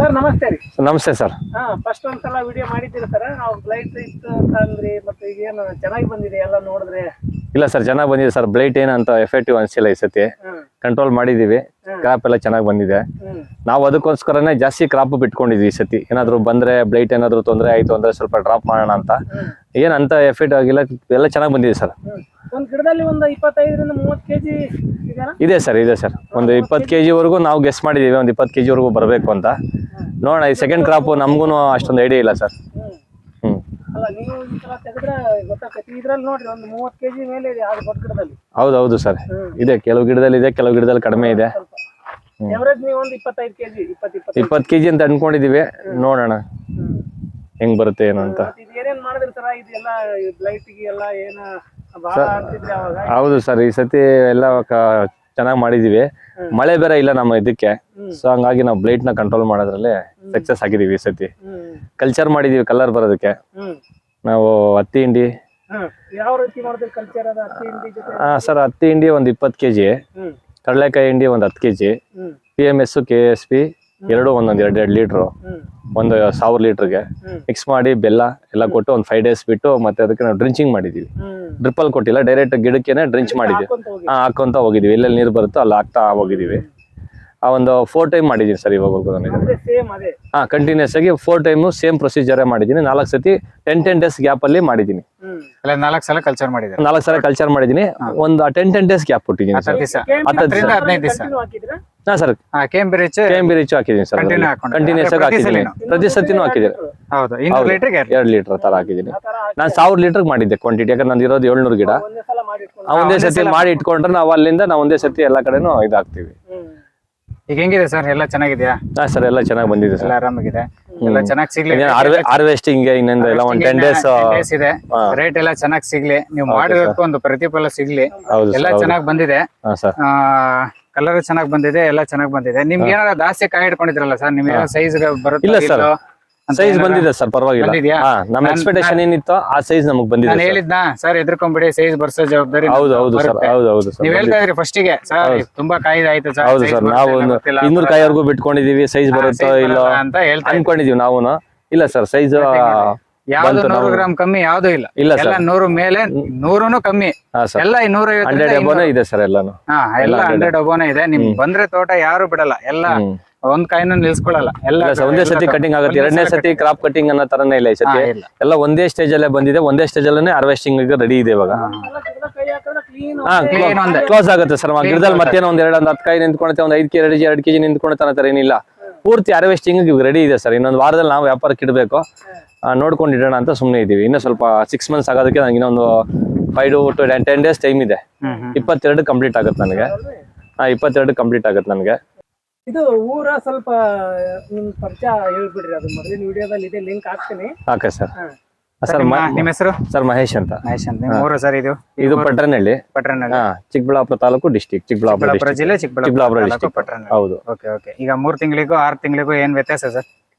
Sir ನಮಸ್ತೆ ರೀ. ನಮಸ್ತೆ ಸರ್. ಫಸ್ಟ್ ಒಂದ್ಸಲ ವಿಡಿಯೋ ಮಾಡಿದ್ದೀರಿ ಸರ್. ನಾವು ಬ್ಲೈಟ್ ಇತ್ತು ಅಂತ ಅಂದ್ರಿ, ಮತ್ತೆ ಈಗೇನು ಚೆನ್ನಾಗಿ ಬಂದಿದೆ ಎಲ್ಲ ನೋಡಿದ್ರೆ? ಇಲ್ಲ ಸರ್, ಚೆನ್ನಾಗಿ ಬಂದಿದೆ ಸರ್. ಬ್ಲೈಟ್ ಏನಂತ ಎಫೆಕ್ಟಿವ್ ಅನ್ಸಿಲ್ಲ ಈ ಸತಿ. ಕಂಟ್ರೋಲ್ ಮಾಡಿದೀವಿ, ಕ್ರಾಪ್ ಎಲ್ಲ ಚೆನ್ನಾಗಿ ಬಂದಿದೆ. ನಾವು ಅದಕ್ಕೋಸ್ಕರನೇ ಜಾಸ್ತಿ ಕ್ರಾಪ್ ಬಿಟ್ಕೊಂಡಿದ್ವಿ ಈ ಸತಿ. ಏನಾದ್ರು ಬಂದ್ರೆ ಬ್ಲೈಟ್ ಏನಾದ್ರು ತೊಂದರೆ ಆಯ್ತು ಅಂದ್ರೆ ಸ್ವಲ್ಪ ಡ್ರಾಪ್ ಮಾಡೋಣ ಅಂತ. ಏನಂತ ಎಫೆಕ್ಟ್ ಆಗಿಲ್ಲ, ಎಲ್ಲ ಚೆನ್ನಾಗಿ ಬಂದಿದೆ ಸರ್. ಒಂದು ಗಿಡದಲ್ಲಿ ಒಂದು 25ರಿಂದ 30 ಕೆಜಿ ಇದೆ ಸರ್, ಇದೆ ಸರ್. ಒಂದು 20 ಕೆಜಿ ವರೆಗೂ ನಾವು ಗೆಸ್ ಮಾಡಿದೀವಿ, ಒಂದು 20 ಕೆಜಿ ವರೆಗೂ ಬರಬೇಕು ಅಂತ. ನೋಡೋಣ, ಈ ಸೆಕೆಂಡ್ ಕ್ರಾಪ್ ನಮಗೂ ಅಷ್ಟೊಂದು ಐಡಿಯಾ ಇಲ್ಲ ಸರ್. ಅಲ್ಲ, ನೀವು ಈ ತರ ತೆಗೆದ್ರೆ ಗೊತ್ತಾಗ್ತೈತಿ. ಇದ್ರಲ್ಲಿ ನೋಡ್ರಿ ಒಂದು 30 ಕೆಜಿ ಮೇಲೆ ಇದೆ ಆ ದೊಡ್ಡ ಗಿಡದಲ್ಲಿ. ಹೌದು ಸರ್, ಇದೆ. ಕೆಲವು ಗಿಡದಲ್ಲಿ ಇದೆ, ಕೆಲವು ಗಿಡದಲ್ಲಿ ಕಡಿಮೆ ಇದೆ. ಎವರೇಜ್ ನೀವು ಒಂದು 25 ಕೆಜಿ 20 ಕೆಜಿ ಅಂತ ಅನ್ಕೊಂಡಿದೀವಿ. ನೋಡೋಣ ಹೆಂಗ್ ಬರುತ್ತೆ ಏನು ಅಂತ. ಏನೇನ್ ಮಾಡಿದ್ರಿ ಸರ್ ಇದೆಲ್ಲ ಬ್ಲೈಟ್ಗೆ ಎಲ್ಲ ಏನ ಬಹಳ ಅಂತಿದ್ರಿ ಅವಾಗ? ಹೌದು ಸರ್, ಈ ಸತಿ ಎಲ್ಲ ಚೆನ್ನಾಗಿ ಮಾಡಿದೀವಿ. ಮಳೆ ಬೇರೆ ಇಲ್ಲ ನಮ್ಮ ಇದಕ್ಕೆ, ಸೊ ಹಂಗಾಗಿ ನಾವು ಬ್ಲೈಟ್ ನ ಕಂಟ್ರೋಲ್ ಮಾಡೋದ್ರಲ್ಲಿ ಸಕ್ಸಸ್ ಆಗಿದೀವಿ ಈ ಸತಿ. ಕಲ್ಚರ್ ಮಾಡಿದೀವಿ ಕಲರ್ ಬರೋದಕ್ಕೆ. ನಾವು ಹತ್ತಿ ಹಿಂಡಿ. ಯಾವ ರೀತಿ ಮಾಡಿದ್ರಿ ಕಲ್ಚರ್? ಅದು ಹತ್ತಿ ಹಿಂಡಿ ಜೊತೆ? ಸರ್, ಹತ್ತಿ ಹಿಂಡಿ ಒಂದು 20 ಕೆಜಿ, ಕಡಲೆಕಾಯಿ ಹಿಂಡಿ ಒಂದು 10 ಕೆಜಿ, PMS KSP ಎರಡು ಒಂದೊಂದು 2 ಲೀಟ್ರು, ಒಂದು 1000 ಲೀಟರ್ಗೆ ಮಿಕ್ಸ್ ಮಾಡಿ ಬೆಲ್ಲ ಎಲ್ಲ ಕೊಟ್ಟು ಒಂದು 5 ಡೇಸ್ ಬಿಟ್ಟು ಮತ್ತೆ ಅದಕ್ಕೆ ನಾವು ಡ್ರಿಂಚಿಂಗ್ ಮಾಡಿದೀವಿ. ಡ್ರಿಪ್ಪಲ್ ಕೊಟ್ಟಿಲ್ಲ, ಡೈರೆಕ್ಟ್ ಗಿಡಕ್ಕೇನೆ ಡ್ರಿಂಚ್ ಮಾಡಿದೀವಿ. ಹಾಕೊಂತ ಹೋಗಿದೀವಿ, ಎಲ್ಲೆಲ್ಲಿ ನೀರು ಬರುತ್ತೋ ಅಲ್ಲಿ ಹಾಕ್ತಾ ಹೋಗಿದೀವಿ. ಆ ಒಂದು 4 ಟೈಮ್ ಮಾಡಿದೀನಿ ಸರ್ ಇವಾಗ. ಕಂಟಿನ್ಯೂಸ್ ಆಗಿ 4 ಟೈಮು ಸೇಮ್ ಪ್ರೊಸೀಜರೇ ಮಾಡಿದೀನಿ. 4 ಸತಿ 10 ಡೇಸ್ ಗ್ಯಾಪ್ ಅಲ್ಲಿ ಮಾಡಿದೀನಿ. 4 ಸಲ ಕಲ್ಚರ್ ಮಾಡಿದ್ದೀನಿ. 4 ಸಲ ಕಲ್ಚರ್ ಮಾಡಿದೀನಿ. ಒಂದು 10 ಡೇಸ್ ಗ್ಯಾಪ್ ಕೊಟ್ಟಿದ್ದೀನಿ ಸರ್. 15 ದಿವಸ. ಹಾ ಸರ್, KMB ರಿಚ್ ಹಾಕಿದೀನಿ ಸರ್. ಕಂಟಿನ್ಯೂಸ್ ಆಗಿ ಹಾಕಿದ್ದೀನಿ, ಪ್ರತಿ ಸತಿನೂ ಹಾಕಿದ್ದೀನಿ. ಹೌದು, 200 ಲೀಟರ್ಗೆ 2 ಲೀಟರ್ ತರ ಹಾಕಿದ್ದೀನಿ. ನಾನು 1000 ಲೀಟರ್ ಮಾಡಿದ್ದೆ ಕ್ವಾಂಟಿಟಿ, ಯಾಕಂದ್ರೆ ನಂದು ಇರೋದು 700 ಗಿಡ. ಒಂದೇ ಸತಿ ಮಾಡಿ ಇಟ್ಕೊಂಡ್ರೆ ನಾವು ಅಲ್ಲಿಂದ ನಾವು ಒಂದೇ ಸತಿ ಎಲ್ಲಾ ಕಡೆನೂ ಇದಾಗ್ತೀವಿ. ಈಗ ಹೆಂಗಿದೆ ಸರ್? ಎಲ್ಲ ಚೆನ್ನಾಗಿದ್ಯಾ? ಹಾ ಸರ್, ಎಲ್ಲ ಚೆನ್ನಾಗಿ ಬಂದಿದೆ ಸರ್. ಎಲ್ಲ ಆರಾಮಾಗಿದೆ, ಎಲ್ಲ ಚೆನ್ನಾಗಿ ಸಿಗ್ಲಿ. ಹಾರ್ವೆಸ್ಟಿಂಗ್ ಇನ್ನೊಂದು ಎಲ್ಲ ಒಂದು 10 ಡೇಸ್ ಇದೆ. ರೇಟ್ ಎಲ್ಲ ಚೆನ್ನಾಗಿ ಸಿಗ್ಲಿ, ನೀವು ಮಾಡಿರೋದಕ್ಕೂ ಒಂದು ಪ್ರತಿಫಲ ಸಿಗ್ಲಿ. ಎಲ್ಲ ಚೆನ್ನಾಗಿ ಬಂದಿದೆ, ಕಲರ್ ಚೆನ್ನಾಗಿ ಬಂದಿದೆ, ಎಲ್ಲ ಚೆನ್ನಾಗಿ ಬಂದಿದೆ. ನಿಮ್ಗೆ ಏನಾರ ಜಾಸ್ತಿ ಕಾಯಿ ಹಿಡ್ಕೊಂಡಿದ್ರಲ್ಲ ಸರ್, ನಿಮ್ಗೆ ಸೈಜ್ ಬರುತ್ತೆ? ಇಲ್ಲ ಸರ್, ಸೈಜ್ ಬಂದಿದೆ ಸರ್, ಪರವಾಗಿಲ್ಲ. ನಮ್ಮ ಎಕ್ಸ್ಪೆಕ್ಟೇಷನ್ ಏನಿತ್ತು ಆ ಸೈಜ್ ನಮಗೆ ಬಂದಿದೆ. ನಾನು ಹೇಳಿದ್ನಾ ಸರ್, ಎದ್ರಕೊಂಡ್ಬಿಡಿ, ಸೈಜ್ ಬರ್ಸೋ ಜವಾಬ್ದಾರಿ. ಹೌದು ಸರ್, ಹೌದು ಸರ್. ನೀವ್ ಹೇಳ್ತಾ ಇದ್ರಿ ಫಸ್ಟಿಗೆ ಸರ್ ತುಂಬಾ ಕಾಯಿ ಆಯ್ತು ಸರ್. ಹೌದು ಸರ್, ನಾವು 200 ಕಾಯಿವರೆಗೂ ಬಿಟ್ಕೊಂಡಿದೀವಿ. ಸೈಜ್ ಬರುತ್ತೋ ಇಲ್ಲೋ ಅಂತ ಹೇಳ್ತಾ ಅನ್ಕೊಂಡಿದೀವಿ ನಾವು. ಇಲ್ಲ ಸರ್, ಸೈಜ್ ಯಾವ್ದು 100 ಗ್ರಾಮ್ ಕಮ್ಮಿ ಯಾವ್ದು ಇಲ್ಲ. ಎಲ್ಲ 100 ಮೇಲೆ 100 ಕಮ್ಮಿ, ಎಲ್ಲ 150 ಇದೆ ಸರ್. ಎಲ್ಲಾನು ಎಲ್ಲ 100 ಅಬೋನೇ ಇದೆ. ನಿಮ್ ಬಂದ್ರೆ ತೋಟ ಯಾರು ಬಿಡಲ್ಲ, ಎಲ್ಲ ಒಂದ್ ಕಾಯಿನೂ ನಿಲ್ಸ್ಕೊಳಲ್ಲ. ಎಲ್ಲ ಒಂದೇ ಸತಿ ಕಟಿಂಗ್ ಆಗುತ್ತೆ, 2ನೇ ಸತಿ ಕ್ರಾಪ್ ಕಟಿಂಗ್ ಅನ್ನೋ ತರನೇ ಇಲ್ಲ ಈ ಸತಿ. ಎಲ್ಲ ಒಂದೇ ಸ್ಟೇಜ್ ಅಲ್ಲೇ ಬಂದಿದೆ, ಒಂದೇ ಸ್ಟೇಜ್ ಅಲ್ಲೇ ಹಾರ್ವೆಸ್ಟಿಂಗ್ ರೆಡಿ ಇದೆ ಇವಾಗ. ಕ್ಲೋಸ್ ಆಗುತ್ತೆ ಸರ್. ಗಿಡದಲ್ಲಿ ಮತ್ತೇನೋ ಒಂದ್ 10 ಕಾಯಿ ನಿಂತ್ಕೊಳುತ್ತೆ, ಒಂದು 5 ಕೆಜಿ 2 ಕೆಜಿ ನಿಂತ್ಕೊಳುತ್ತೆ ಅನ್ನೋ ತರ ಏನಿಲ್ಲ. ಪೂರ್ತಿ ಹಾರ್ವೆಸ್ಟಿಂಗ್ ರೆಡಿ ಇದೆ ಸರ್. ಇನ್ನೊಂದು ವಾರದಲ್ಲಿ ನಾವು ವ್ಯಾಪಾರಕ್ಕೆ ಇಡಬೇಕು, ನೋಡ್ಕೊಂಡು ಇಡೋಣ ಅಂತ ಸುಮ್ಮನೆ ಇದೀವಿ. ಇನ್ನು ಸ್ವಲ್ಪ 6 ಮಂತ್ಸ್ ಆಗೋದಕ್ಕೆ ನಂಗೆ ಇನ್ನೊಂದು 5 to 10 ಡೇಸ್ ಟೈಮ್ ಇದೆ. 22 ಕಂಪ್ಲೀಟ್ ಆಗುತ್ತೆ ನನಗೆ. 22 ಕಂಪ್ಲೀಟ್ ಆಗುತ್ತೆ ನನಗೆ. ಇದು ಊರ ಸ್ವಲ್ಪ ನಿಮ್ ಪರಿಚಯ ಹೇಳ್ಬಿಡ್ರಿ. ಅದು ಮೊದಲಿನ ವಿಡಿಯೋದಲ್ಲಿ ಇದೆ, ಲಿಂಕ್ ಹಾಕ್ತೀನಿ. Okay sir. ಸರ್, ನಿಮ್ಮ ಹೆಸರು? ಸರ್, ಮಹೇಶ್ ಅಂತ. ಮಹೇಶ್ ಅಂತ. ನಿಮ್ಮ ಊರು ಸರ್? ಇದು ಪಟ್ರನಹಳ್ಳಿ. ಚಿಕ್ಕಬಳ್ಳಾಪುರ ತಾಲೂಕು, ಡಿಸ್ಟ್ರಿಕ್ಟ್ ಚಿಕ್ಕಬಳ್ಳಾಪುರ ಜಿಲ್ಲೆ, ಚಿಕ್ಕಬಳ್ಳಾಪುರ ಡಿಸ್ಟ್ರಿಕ್ಟ್. ಹೌದು. ಓಕೆ. ಈಗ 3 ತಿಂಗಳಿಗೂ 6 ತಿಂಗಳಿಗೂ ಏನ್ ವ್ಯತ್ಯಾಸ ಸರ್?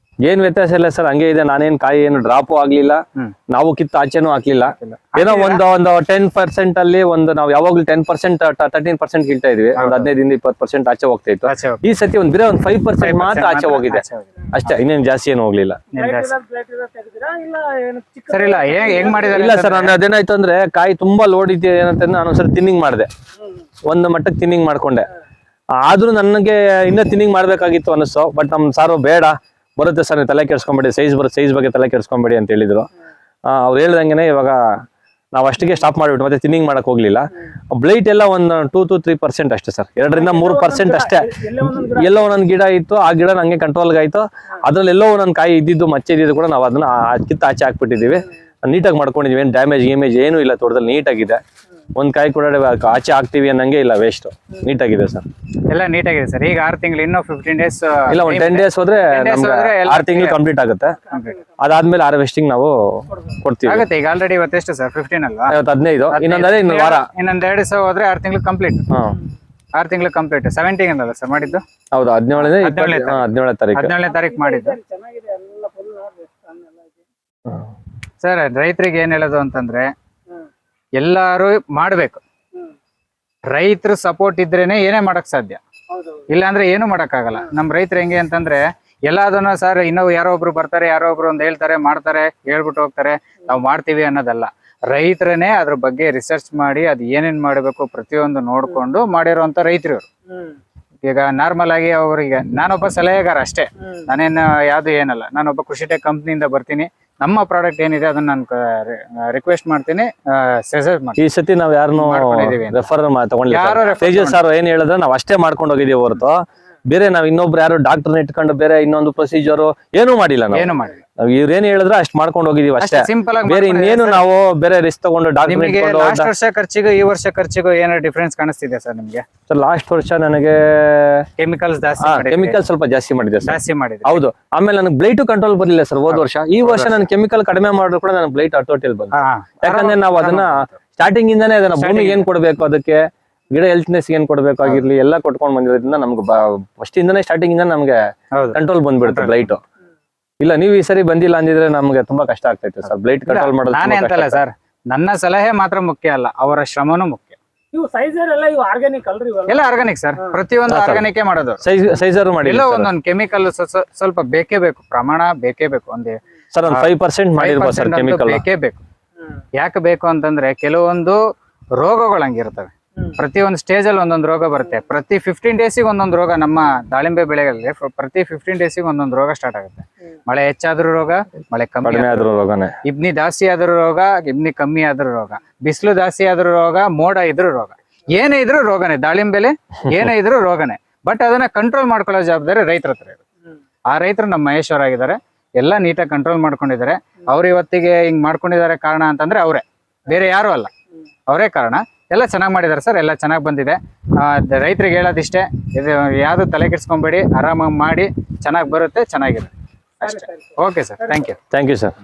ಏನ್ ವ್ಯತ್ಯಾಸ ಇಲ್ಲ ಸರ್, ಹಂಗೆ ಇದೆ. ನಾನೇನ್ ಕಾಯಿ ಏನು ಡ್ರಾಪು ಆಗ್ಲಿಲ್ಲ, ನಾವು ಕಿತ್ತು ಆಚೆನೂ ಹಾಕ್ಲಿಲ್ಲ. ಏನೋ ಒಂದು 10% ಅಲ್ಲಿ ಒಂದು ನಾವು ಯಾವಾಗ್ಲೂ 10% 13% ಕೀಳ್ತಾ ಇದೀವಿ. ಒಂದು 15ರಿಂದ 20% ಆಚೆ ಹೋಗ್ತಾ ಇತ್ತು. ಈ ಸತಿ ಒಂದ್ ಬೇರೆ 5% ಮಾತ್ರ ಆಚೆ ಹೋಗಿದೆ ಅಷ್ಟೇ, ಇನ್ನೇನು ಜಾಸ್ತಿ ಏನು ಹೋಗ್ಲಿಲ್ಲ. ಸರ್, ಇಲ್ಲ ಹೆಂಗ್ ಮಾಡಿದಾರೆ? ಇಲ್ಲ ಸರ್, ನಾನು ಅದೇನಾಯ್ತು ಅಂದ್ರೆ ಕಾಯಿ ತುಂಬಾ ಲೋಡ್ ಇದೆ ಏನಂತ ನಾನು ಒಂದ್ಸರಿ ತಿನ್ನಿಂಗ್ ಮಾಡಿದೆ, ಒಂದು ಮಟ್ಟಕ್ಕೆ ತಿನ್ನಿಂಗ್ ಮಾಡ್ಕೊಂಡೆ. ಆದ್ರೂ ನನಗೆ ಇನ್ನೂ ತಿನ್ನಿಂಗ್ ಮಾಡ್ಬೇಕಾಗಿತ್ತು ಅನಿಸ್ತು. ಬಟ್ ನಮ್ ಸಾರು ಬೇಡ, ಬರುತ್ತೆ ಸರ್, ನೀವು ತಲೆ ಕೆಡ್ಸ್ಕೊಂಬೇಡಿ, ಸೈಜ್ ಬಗ್ಗೆ ತಲೆ ಕೆಡ್ಸ್ಕೊಂಬೇಡಿ ಅಂತ ಹೇಳಿದ್ರು. ಅವ್ರು ಹೇಳ್ದಂಗೆನೆ ಇವಾಗ ನಾವು ಅಷ್ಟಿಗೆ ಸ್ಟಾಪ್ ಮಾಡಿಬಿಟ್ಟು ಮತ್ತೆ ತಿನ್ನಿಂಗ್ ಮಾಡಕ್ ಹೋಗ್ಲಿಲ್ಲ. ಬ್ಲೈಟ್ ಎಲ್ಲ ಒಂದು 2 to 3% ಅಷ್ಟೇ ಸರ್, 2ರಿಂದ 3% ಅಷ್ಟೇ. ಎಲ್ಲೋ ಒಂದೊಂದು ಗಿಡ ಇತ್ತು, ಆ ಗಿಡ ನಂಗೆ ಕಂಟ್ರೋಲ್ಗೆ ಆಯ್ತು. ಅದ್ರಲ್ಲಿ ಎಲ್ಲೋ ಒಂದೊಂದು ಕಾಯಿ ಇದ್ದಿದ್ದು, ಮಚ್ಚೆ ಇದ್ದಿದ್ದು ಕೂಡ ನಾವು ಅದನ್ನ ಕಿತ್ತು ಆಚೆ ಹಾಕ್ಬಿಟ್ಟಿದೀವಿ. ನೀಟಾಗಿ ಮಾಡ್ಕೊಂಡಿದೀವಿ, ಏನು ಡ್ಯಾಮೇಜ್ ಏನೂ ಇಲ್ಲ. ತೋಟದಲ್ಲಿ ನೀಟಾಗಿದೆ, ಒಂದ್ ಕಾಯಿ ಕೂಡ ಆಚೆ ಹಾಕ್ತಿವಿ ಅನ್ನಂಗೆ ಇಲ್ಲ, ವೇಸ್ಟ್. ನೀಟಾಗಿದೆ ಸರ್, ಎಲ್ಲ ನೀಟಾಗಿದೆ ಸರ್. ಈಗ 6 ತಿಂಗಳು, ಇನ್ನೂ 15 ಡೇಸ್ ಇಲ್ಲ, ಒಂದು 10 ಡೇಸ್ ಹೋದ್ರೆ 6 ತಿಂಗಳು ಕಂಪ್ಲೀಟ್ ಆಗುತ್ತೆ. ಅದಾದ್ಮೇಲೆ ಹಾರ್ವೆಸ್ಟಿಂಗ್ ನಾವು ಕೊಡ್ತೀವಿ. ಆಗುತ್ತೆ. ಈಗ ಆಲ್ರೆಡಿ ಇವತ್ತೆಷ್ಟು ಸರ್? 15 ಅಲ್ವಾ? 15. ಇನ್ನೊಂದು ವಾರ, ಇನ್ನೊಂದ್ 2 ದಿವಸ ಹೋದ್ರೆ 6 ತಿಂಗಳು ಕಂಪ್ಲೀಟ್. 6 ತಿಂಗಳು ಕಂಪ್ಲೀಟ್. 17 ಅಲ್ಲ ಸರ್ ಮಾಡಿದ್ದು? ಹೌದು, 17ನೇ ತಾರೀಕು ಮಾಡಿದ್ದು. ಸರ್, ರೈತರಿಗೆ ಏನ್ ಹೇಳೋದು ಅಂತಂದ್ರೆ, ಎಲ್ಲಾರು ಮಾಡ್ಬೇಕು. ರೈತರ ಸಪೋರ್ಟ್ ಇದ್ರೇನೆ ಏನೇ ಮಾಡಕ್ ಸಾಧ್ಯ, ಇಲ್ಲ ಅಂದ್ರೆ ಏನು ಮಾಡಕ್ ಆಗಲ್ಲ. ನಮ್ ರೈತರು ಹೆಂಗೆ ಅಂತಂದ್ರೆ, ಎಲ್ಲದನ್ನ ಸರ್ ಇನ್ನೂ ಯಾರೋ ಒಬ್ರು ಬರ್ತಾರೆ, ಯಾರೋ ಒಬ್ರು ಒಂದು ಹೇಳ್ತಾರೆ, ಮಾಡ್ತಾರೆ, ಹೇಳ್ಬಿಟ್ಟು ಹೋಗ್ತಾರೆ, ನಾವು ಮಾಡ್ತೀವಿ ಅನ್ನೋದಲ್ಲ. ರೈತರನ್ನೇ ಅದ್ರ ಬಗ್ಗೆ ರಿಸರ್ಚ್ ಮಾಡಿ ಅದು ಏನೇನ್ ಮಾಡಬೇಕು ಪ್ರತಿಯೊಂದು ನೋಡ್ಕೊಂಡು ಮಾಡಿರೋಂಥ ರೈತರು ಇವ್ರು. ಈಗ ನಾರ್ಮಲ್ ಆಗಿ ಅವ್ರಿಗೆ ನಾನೊಬ್ಬ ಸಲಹೆಗಾರ ಅಷ್ಟೇ, ನಾನೇನು ಯಾವ್ದು ಏನಲ್ಲ. ನಾನೊಬ್ಬ ಕೃಷಿ ಟೆಕ್ ಕಂಪ್ನಿಯಿಂದ ಬರ್ತೀನಿ, ನಮ್ಮ ಪ್ರಾಡಕ್ಟ್ ಏನಿದೆ ಅದನ್ನ ನಾನು ರಿಕ್ವೆಸ್ಟ್ ಮಾಡ್ತೀನಿ, ಸಜೆಸ್ಟ್ ಮಾಡ್ತೀನಿ. ಈ ಸತಿ ನಾವ್ ಯಾರನ್ನು ರೆಫರ್ ತಗೊಂಡಿಲ್ಲ. ತೇಜಸ್ ಸರ್ ಏನ್ ಹೇಳಿದ್ರೆ ನಾವ್ ಅಷ್ಟೇ ಮಾಡ್ಕೊಂಡು ಹೋಗಿದೀವಿ ಹೊರತು ಬೇರೆ ನಾವ್ ಇನ್ನೊಬ್ರು ಯಾರು ಡಾಕ್ಟರ್ನ ಇಟ್ಕೊಂಡು ಬೇರೆ ಇನ್ನೊಂದು ಪ್ರೊಸೀಜರ್ ಏನು ಮಾಡಿಲ್ಲ. ಏನು ಮಾಡಿಲ್ಲ. ನಾವ್ ಇವ್ರೇನ್ ಹೇಳಿದ್ರೆ ಅಷ್ಟ್ ಮಾಡ್ಕೊಂಡು ಹೋಗಿದೀವಿ ಅಷ್ಟೇ. ಸಿಂಪಲ್ ಆಗಿ ಬೇರೆ ಇನ್ನೇನು ನಾವು ಬೇರೆ ರಿಸ್ಕ್ ತಗೊಂಡು ನಿಮಗೆ ಡಾಕ್ಟರ್ ಲಾಸ್ಟ್ ವರ್ಷ ಖರ್ಚಿಗೂ ಈ ವರ್ಷ ಖರ್ಚಿಗೂ ಏನಾದ್ರು ಡಿಫ್ರೆನ್ಸ್ ಕಾಣಿಸ್ತಿದೆ ಸರ್ ನಿಮ್ಗೆ? ಸರ್ ಲಾಸ್ಟ್ ವರ್ಷ ನನಗೆ ಕೆಮಿಕಲ್ಸ್ ಕೆಮಿಕಲ್ ಸ್ವಲ್ಪ ಜಾಸ್ತಿ ಮಾಡಿದೆ ಸರ್. ಜಾಸ್ತಿ ಮಾಡಿದೆ. ಹೌದು. ಆಮೇಲೆ ನನಗೆ ಬ್ಲೈಟ್ ಕಂಟ್ರೋಲ್ ಬರಲಿಲ್ಲ ಸರ್ ಹೋದ ವರ್ಷ. ಈ ವರ್ಷ ನಾನು ಕೆಮಿಕಲ್ ಕಡಿಮೆ ಮಾಡಿದ್ರು ಕೂಡ ನನಗೆ ಬ್ಲೈಟ್ ಅಟೋಟಿಲ್ ಬಂತು. ಯಾಕಂದ್ರೆ ನಾವು ಅದನ್ನ ಸ್ಟಾರ್ಟಿಂಗ್ ಇಂದಾನೆ ಅದನ್ನ ಭೂಮಿಗೆ ಏನ್ ಕೊಡ್ಬೇಕು, ಅದಕ್ಕೆ ಗಿಡ ಹೆಲ್ತ್ನೆಸ್ ಏನ್ ಕೊಡ್ಬೇಕಾಗಿರ್ಲಿ ಎಲ್ಲ ಕೊಟ್ಕೊಂಡ್ ಬಂದಿರೋದ್ರಿಂದ ನಮ್ಗೆ ಫಸ್ಟ್ ಇಂದಾನೆ ಸ್ಟಾರ್ಟಿಂಗ್ ಇಂದ ನಮ್ಗೆ ಕಂಟ್ರೋಲ್ ಬಂದ್ಬಿಡುತ್ತೆ ಬ್ಲೈಟ್. ಇಲ್ಲ ನೀವು ಈ ಸರಿ ಬಂದಿಲ್ಲ ಅಂದಿದ್ರೆ ನಮ್ಗೆ ತುಂಬಾ ಕಷ್ಟ ಆಗ್ತೈತೆ ಸರ್ ಬ್ಲೈಟ್ ಕಂಟ್ರೋಲ್ ಮಾಡೋದು. ನಾನೇ ಅಂತಲ್ಲ ಸರ್, ನನ್ನ ಸಲಹೆ ಮಾತ್ರ ಮುಖ್ಯ ಅಲ್ಲ, ಅವರ ಶ್ರಮನೂ ಮುಖ್ಯ. ಇವು ಸೈಜರ್ ಎಲ್ಲ ಇವು ಆರ್ಗ್ಯಾನಿಕ್ ಅಲ್ರಿ? ಎಲ್ಲ ಆರ್ಗಾನಿಕ್ ಸರ್, ಪ್ರತಿಯೊಂದು ಆರ್ಗಾನಿಕ್ ಮಾಡೋದು. ಸೈಜರ್ ಮಾಡಿ ಇಲ್ಲ ಒಂದೊಂದು ಕೆಮಿಕಲ್ ಸ್ವಲ್ಪ ಬೇಕೇ ಬೇಕು, ಪ್ರಮಾಣ ಬೇಕೇ ಬೇಕು. ಒಂದೇ ಸರ್ ಒಂದು 5% ಮಾಡಿರ್ಬೋದು ಸರ್ ಕೆಮಿಕಲ್. ಬೇಕೇ ಬೇಕು. ಯಾಕೆ ಬೇಕು ಅಂತಂದ್ರೆ ಕೆಲವೊಂದು ರೋಗಗಳು ಹಂಗಿರ್ತವೆ. ಪ್ರತಿಯೊಂದು ಸ್ಟೇಜ್ ಅಲ್ಲಿ ಒಂದೊಂದು ರೋಗ ಬರುತ್ತೆ. ಪ್ರತಿ 15 ಡೇಸಿಗೆ ಒಂದೊಂದು ರೋಗ. ನಮ್ಮ ದಾಳಿಂಬೆ ಬೆಳೆಗಳಲ್ಲಿ ಪ್ರತಿ 15 ಡೇಸಿಗೆ ಒಂದೊಂದು ರೋಗ ಸ್ಟಾರ್ಟ್ ಆಗುತ್ತೆ. ಮಳೆ ಹೆಚ್ಚಾದ್ರೂ ರೋಗ, ಮಳೆ ಕಮ್ಮಿ ಆದ್ರೂ ರೋಗನೇ. ಇಬ್ನಿ ಜಾಸ್ತಿ ಆದ್ರೂ ರೋಗ, ಇಬ್ನಿ ಕಮ್ಮಿ ಆದ್ರೂ ರೋಗ, ಬಿಸಿಲು ಜಾಸ್ತಿ ಆದ್ರೂ ರೋಗ, ಮೋಡ ಇದ್ರೂ ರೋಗ. ಏನೇ ಇದ್ರು ರೋಗನೇ, ದಾಳಿಂಬೆಲೆ ಏನೇ ಇದ್ರು ರೋಗನೇ. ಬಟ್ ಅದನ್ನ ಕಂಟ್ರೋಲ್ ಮಾಡ್ಕೊಳ್ಳೋ ಜವಾಬ್ದಾರಿ ರೈತರ ಹತ್ರ ಇದೆ. ಆ ರೈತರು ನಮ್ಮ ಮಹೇಶ್ವರ ಆಗಿದ್ದಾರೆ, ಎಲ್ಲ ನೀಟಾಗಿ ಕಂಟ್ರೋಲ್ ಮಾಡ್ಕೊಂಡಿದ್ದಾರೆ. ಅವ್ರು ಇವತ್ತಿಗೆ ಹಿಂಗ್ ಮಾಡ್ಕೊಂಡಿದ್ದಾರೆ ಕಾರಣ ಅಂತಂದ್ರೆ ಅವರೇ, ಬೇರೆ ಯಾರು ಅಲ್ಲ, ಅವರೇ ಕಾರಣ. ಎಲ್ಲ ಚೆನ್ನಾಗಿ ಮಾಡಿದ್ದಾರೆ ಸರ್, ಎಲ್ಲ ಚೆನ್ನಾಗಿ ಬಂದಿದೆ. ರೈತರಿಗೆ ಹೇಳೋದಿಷ್ಟೇ, ಇದು ಯಾವುದು ತಲೆ ಕೆಡಿಸ್ಕೊಂಬೇಡಿ, ಆರಾಮಾಗಿ ಮಾಡಿ, ಚೆನ್ನಾಗಿ ಬರುತ್ತೆ, ಚೆನ್ನಾಗಿದೆ ಅಷ್ಟೇ. Okay sir, thank you sir.